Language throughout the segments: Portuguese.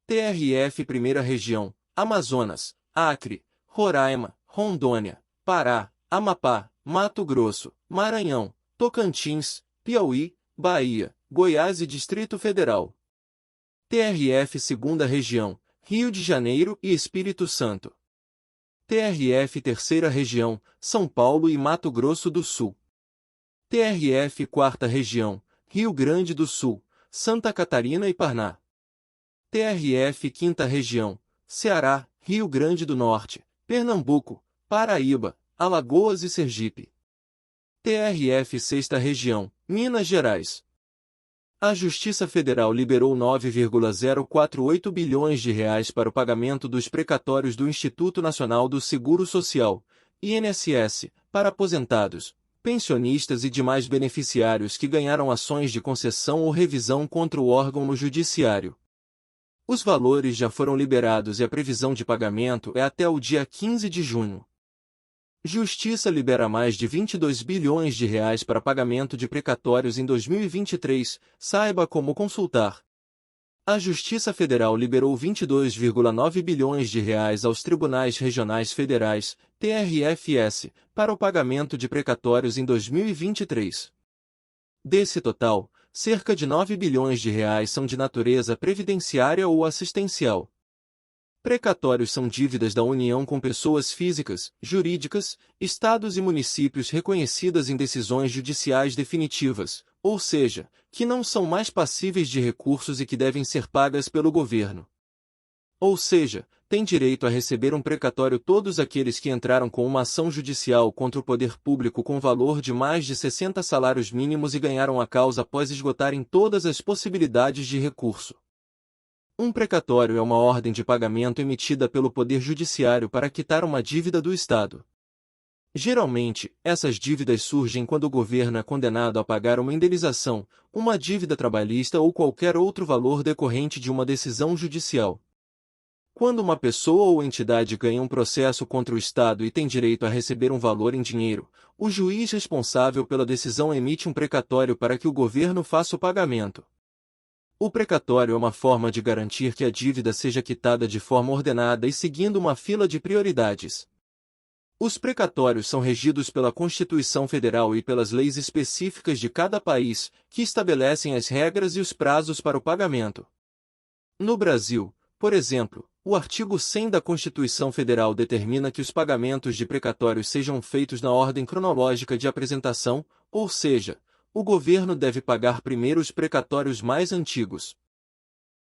TRF Primeira Região, Amazonas, Acre, Roraima, Rondônia, Pará, Amapá, Mato Grosso, Maranhão, Tocantins, Piauí, Bahia, Goiás e Distrito Federal. TRF Segunda Região, Rio de Janeiro e Espírito Santo. TRF Terceira Região, São Paulo e Mato Grosso do Sul. TRF Quarta Região, Rio Grande do Sul, Santa Catarina e Paraná. TRF Quinta Região, Ceará, Rio Grande do Norte, Pernambuco, Paraíba, Alagoas e Sergipe. TRF Sexta Região, Minas Gerais. A Justiça Federal liberou 9,048 bilhões de reais para o pagamento dos precatórios do Instituto Nacional do Seguro Social, INSS, para aposentados, pensionistas e demais beneficiários que ganharam ações de concessão ou revisão contra o órgão no Judiciário. Os valores já foram liberados e a previsão de pagamento é até o dia 15 de junho. Justiça libera mais de 22 bilhões de reais para pagamento de precatórios em 2023, saiba como consultar. A Justiça Federal liberou 22,9 bilhões de reais aos Tribunais Regionais Federais, TRFS, para o pagamento de precatórios em 2023. Desse total, cerca de 9 bilhões de reais são de natureza previdenciária ou assistencial. Precatórios são dívidas da União com pessoas físicas, jurídicas, estados e municípios reconhecidas em decisões judiciais definitivas, ou seja, que não são mais passíveis de recursos e que devem ser pagas pelo governo. Ou seja, têm direito a receber um precatório todos aqueles que entraram com uma ação judicial contra o poder público com valor de mais de 60 salários mínimos e ganharam a causa após esgotarem todas as possibilidades de recurso. Um precatório é uma ordem de pagamento emitida pelo Poder Judiciário para quitar uma dívida do Estado. Geralmente, essas dívidas surgem quando o governo é condenado a pagar uma indenização, uma dívida trabalhista ou qualquer outro valor decorrente de uma decisão judicial. Quando uma pessoa ou entidade ganha um processo contra o Estado e tem direito a receber um valor em dinheiro, o juiz responsável pela decisão emite um precatório para que o governo faça o pagamento. O precatório é uma forma de garantir que a dívida seja quitada de forma ordenada e seguindo uma fila de prioridades. Os precatórios são regidos pela Constituição Federal e pelas leis específicas de cada país, que estabelecem as regras e os prazos para o pagamento. No Brasil, por exemplo, o artigo 100 da Constituição Federal determina que os pagamentos de precatórios sejam feitos na ordem cronológica de apresentação, ou seja, o governo deve pagar primeiro os precatórios mais antigos.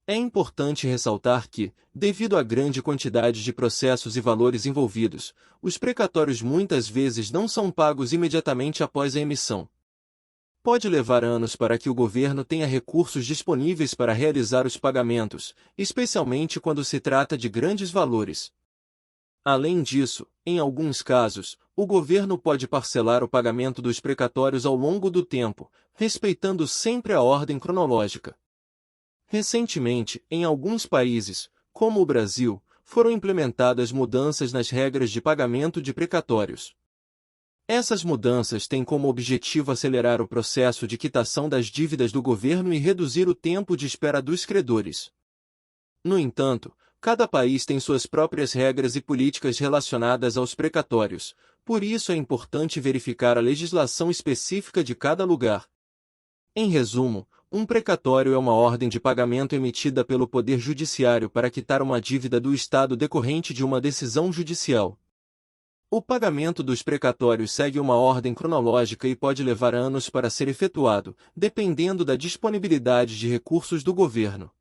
É importante ressaltar que, devido à grande quantidade de processos e valores envolvidos, os precatórios muitas vezes não são pagos imediatamente após a emissão. Pode levar anos para que o governo tenha recursos disponíveis para realizar os pagamentos, especialmente quando se trata de grandes valores. Além disso, em alguns casos, o governo pode parcelar o pagamento dos precatórios ao longo do tempo, respeitando sempre a ordem cronológica. Recentemente, em alguns países, como o Brasil, foram implementadas mudanças nas regras de pagamento de precatórios. Essas mudanças têm como objetivo acelerar o processo de quitação das dívidas do governo e reduzir o tempo de espera dos credores. No entanto, cada país tem suas próprias regras e políticas relacionadas aos precatórios, por isso é importante verificar a legislação específica de cada lugar. Em resumo, um precatório é uma ordem de pagamento emitida pelo Poder Judiciário para quitar uma dívida do Estado decorrente de uma decisão judicial. O pagamento dos precatórios segue uma ordem cronológica e pode levar anos para ser efetuado, dependendo da disponibilidade de recursos do governo.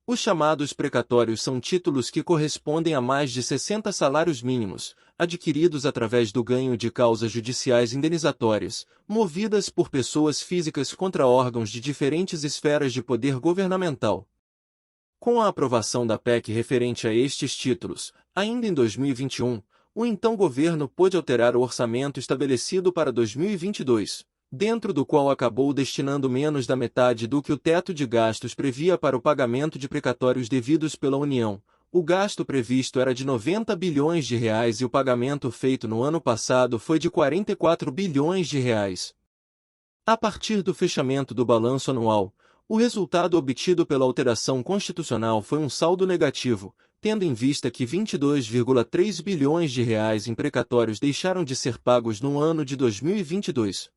Os chamados precatórios são títulos que correspondem a mais de 60 salários mínimos, adquiridos através do ganho de causas judiciais indenizatórias, movidas por pessoas físicas contra órgãos de diferentes esferas de poder governamental. Com a aprovação da PEC referente a estes títulos, ainda em 2021, o então governo pôde alterar o orçamento estabelecido para 2022. Dentro do qual acabou destinando menos da metade do que o teto de gastos previa para o pagamento de precatórios devidos pela União. O gasto previsto era de 90 bilhões de reais e o pagamento feito no ano passado foi de 44 bilhões de reais. A partir do fechamento do balanço anual, O resultado obtido pela alteração constitucional foi um saldo negativo, tendo em vista que 22,3 bilhões de reais em precatórios deixaram de ser pagos no ano de 2022.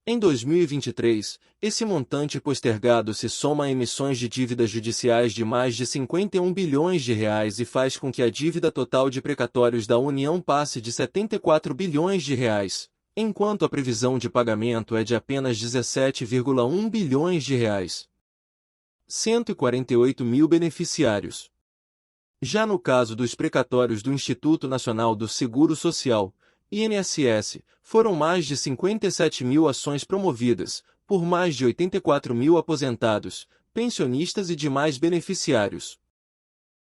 Em 2023, esse montante postergado se soma a emissões de dívidas judiciais de mais de 51 bilhões de reais e faz com que a dívida total de precatórios da União passe de 74 bilhões de reais, enquanto a previsão de pagamento é de apenas 17,1 bilhões de reais. 148 mil beneficiários. Já no caso dos precatórios do Instituto Nacional do Seguro Social, INSS, foram mais de 57 mil ações promovidas, por mais de 84 mil aposentados, pensionistas e demais beneficiários.